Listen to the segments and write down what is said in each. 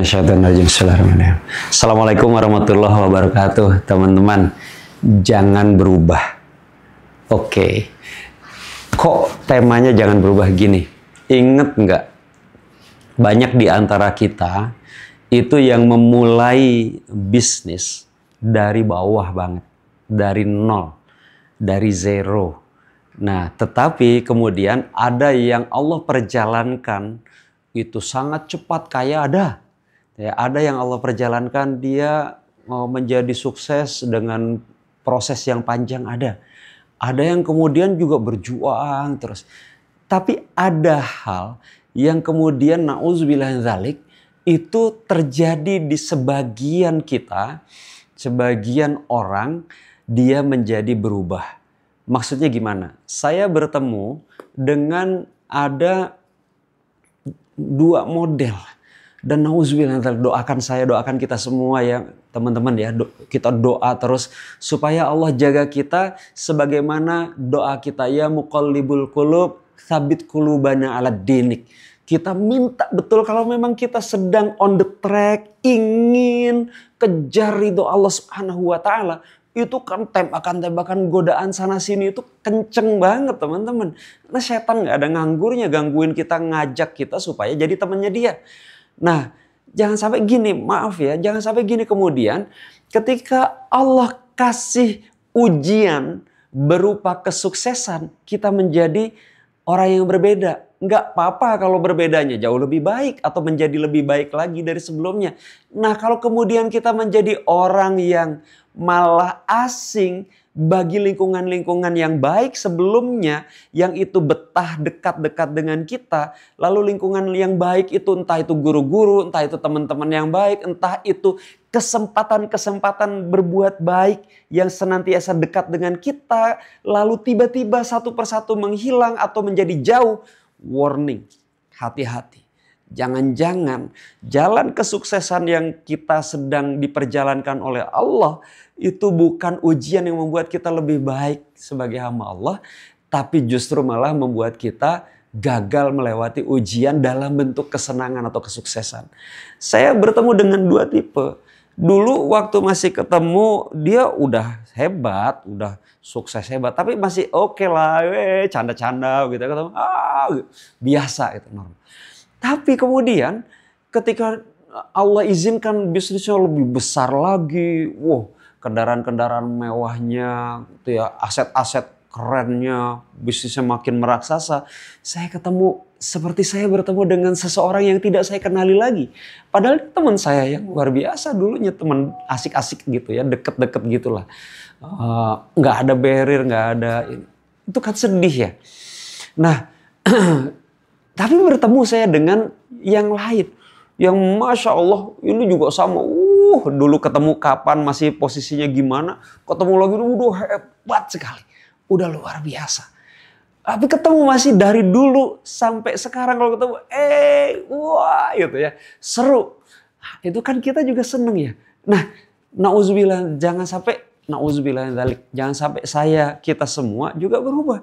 Minasyaitonirrajim. Bismillahirrahmanirrahim. Assalamualaikum warahmatullahi wabarakatuh. Teman-teman, jangan berubah. Oke. Kok temanya jangan berubah gini? Ingat nggak? Banyak di antara kita itu yang memulai bisnis dari bawah banget. Dari nol. Dari zero. Nah, tetapi kemudian ada yang Allah perjalankan itu sangat cepat kaya ada. Ya, ada yang Allah perjalankan dia menjadi sukses dengan proses yang panjang ada. Ada yang kemudian juga berjuang terus. Tapi ada hal yang kemudian na'udzubillah dzalik itu terjadi di sebagian kita, sebagian orang dia menjadi berubah. Maksudnya gimana? Saya bertemu dengan ada dua model. Dan nauzubillah doakan saya, doakan kita semua ya teman-teman ya. Kita doa terus supaya Allah jaga kita sebagaimana doa kita ya muqallibul qulub tsabit qulubana ala dinik. Kita minta betul kalau memang kita sedang on the track, ingin kejar ridho Allah Subhanahu wa taala. Itu kan tembakan-tembakan godaan sana sini itu kenceng banget teman-teman. Karena setan gak ada nganggurnya gangguin kita, ngajak kita supaya jadi temannya dia. Nah jangan sampai gini, maaf ya, jangan sampai gini kemudian ketika Allah kasih ujian berupa kesuksesan kita menjadi orang yang berbeda. Nggak apa-apa kalau berbedanya jauh lebih baik atau menjadi lebih baik lagi dari sebelumnya. Nah kalau kemudian kita menjadi orang yang malah asing bagi lingkungan-lingkungan yang baik sebelumnya, yang itu betah dekat-dekat dengan kita, lalu lingkungan yang baik itu entah itu guru-guru, entah itu teman-teman yang baik, entah itu kesempatan-kesempatan berbuat baik yang senantiasa dekat dengan kita, lalu tiba-tiba satu persatu menghilang atau menjadi jauh. Warning, hati-hati. Jangan-jangan jalan kesuksesan yang kita sedang diperjalankan oleh Allah itu bukan ujian yang membuat kita lebih baik sebagai hamba Allah, tapi justru malah membuat kita gagal melewati ujian dalam bentuk kesenangan atau kesuksesan. Saya bertemu dengan dua tipe. Dulu waktu masih ketemu dia udah hebat, udah sukses hebat, tapi masih oke lah, canda-canda gitu, ketemu, biasa itu normal. Tapi kemudian ketika Allah izinkan bisnisnya lebih besar lagi, kendaraan-kendaraan mewahnya, itu ya, aset-aset kerennya, bisnisnya makin meraksasa. Saya bertemu dengan seseorang yang tidak saya kenali lagi. Padahal teman saya yang luar biasa dulunya, teman asik-asik gitu ya, deket-deket gitulah. Nggak ada barrier, nggak ada, itu kan sedih ya. Nah, tapi bertemu saya dengan yang lain. Yang Masya Allah ini juga sama. Dulu ketemu kapan masih posisinya gimana. Ketemu lagi udah hebat sekali. Udah luar biasa. Tapi ketemu masih dari dulu sampai sekarang kalau ketemu. Gitu ya. Seru. Itu kan kita juga seneng ya. Nah na'udzubillah jangan sampai kita semua juga berubah.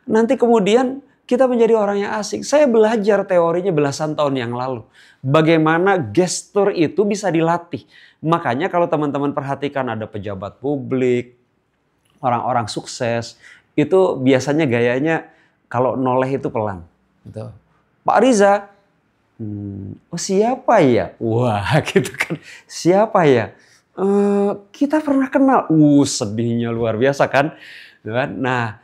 Nanti kemudian kita menjadi orang yang asing. Saya belajar teorinya belasan tahun yang lalu. Bagaimana gestur itu bisa dilatih. Makanya kalau teman-teman perhatikan ada pejabat publik, orang-orang sukses, itu biasanya gayanya kalau noleh itu pelan. Gitu. Pak Riza, siapa ya? Wah gitu kan, siapa ya? Kita pernah kenal. Sedihnya luar biasa kan. Nah,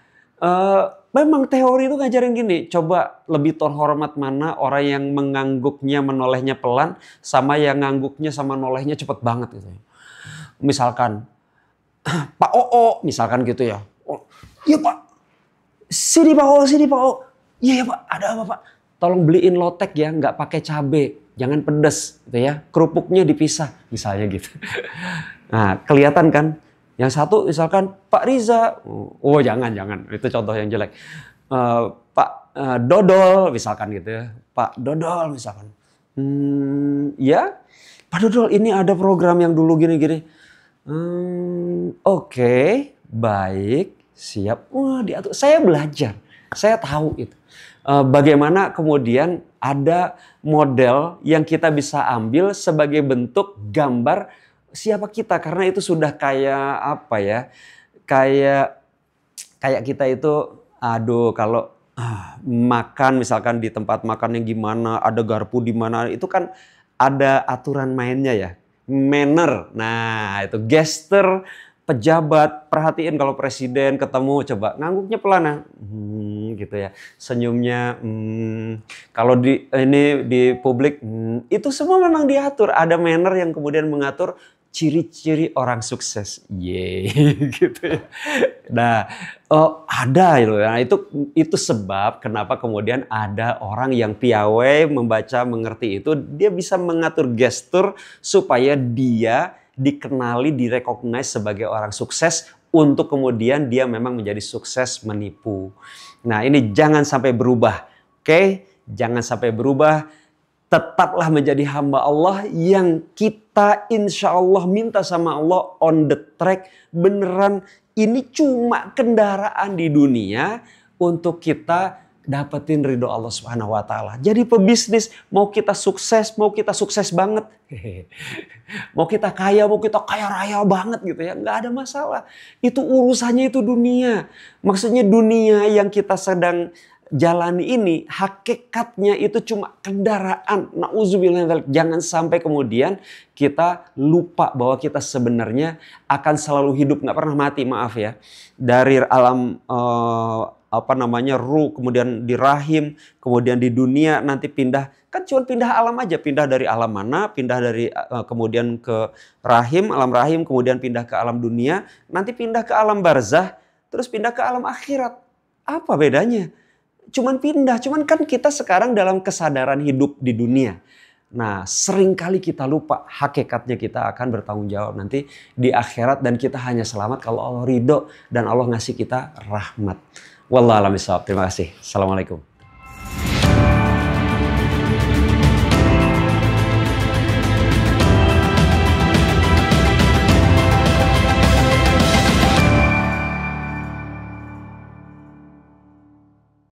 memang teori itu ngajarin gini, coba lebih terhormat mana orang yang mengangguknya menolehnya pelan sama yang ngangguknya sama nolehnya cepet banget gitu. Misalkan Pak Oo misalkan gitu ya. Iya Pak, sini Pak Oo. Iya Pak, ada apa Pak? Tolong beliin lotek ya, nggak pakai cabe, jangan pedes gitu ya. Kerupuknya dipisah misalnya gitu. Nah kelihatan kan. Yang satu misalkan Pak Riza, jangan, itu contoh yang jelek. Pak Dodol misalkan gitu ya, Pak Dodol misalkan. Ya, Pak Dodol ini ada program yang dulu gini-gini. Oke, baik, siap. Diatur. Saya belajar, saya tahu itu. Bagaimana kemudian ada model yang kita bisa ambil sebagai bentuk gambar siapa kita, karena itu sudah kayak apa ya? Kayak kita itu, aduh, kalau makan misalkan di tempat makan yang gimana, ada garpu di mana, itu kan ada aturan mainnya ya, manner. Nah, itu gesture pejabat, perhatiin kalau presiden ketemu, coba ngangguknya pelan ya, gitu ya, senyumnya, kalau di publik, itu semua memang diatur, ada manner yang kemudian mengatur ciri-ciri orang sukses, gitu ya. Nah, ada gitu. Nah, itu sebab kenapa kemudian ada orang yang piawai membaca, mengerti itu, dia bisa mengatur gestur supaya dia dikenali, direcognize sebagai orang sukses untuk kemudian dia memang menjadi sukses menipu. Nah, ini jangan sampai berubah, oke? Jangan sampai berubah. Tetaplah menjadi hamba Allah yang kita insya Allah minta sama Allah on the track. Beneran ini cuma kendaraan di dunia untuk kita dapetin ridho Allah Subhanahu wa taala. Jadi pebisnis, mau kita sukses banget. Mau kita kaya raya banget gitu ya, nggak ada masalah. Itu urusannya itu dunia. Maksudnya dunia yang kita sedang jalani ini hakikatnya itu cuma kendaraan. Nauzubillah, jangan sampai kemudian kita lupa bahwa kita sebenarnya akan selalu hidup, nggak pernah mati, maaf ya. Dari alam ruh, kemudian di rahim, kemudian di dunia, nanti pindah, kan cuma pindah alam aja, pindah dari alam mana, pindah dari kemudian ke rahim, alam rahim, kemudian pindah ke alam dunia, nanti pindah ke alam barzah, terus pindah ke alam akhirat. Apa bedanya? Cuman pindah, cuman kan kita sekarang dalam kesadaran hidup di dunia. Nah, seringkali kita lupa hakikatnya kita akan bertanggung jawab nanti di akhirat, dan kita hanya selamat kalau Allah ridho dan Allah ngasih kita rahmat. Wallahu a'lam bishawab. Terima kasih. Assalamualaikum.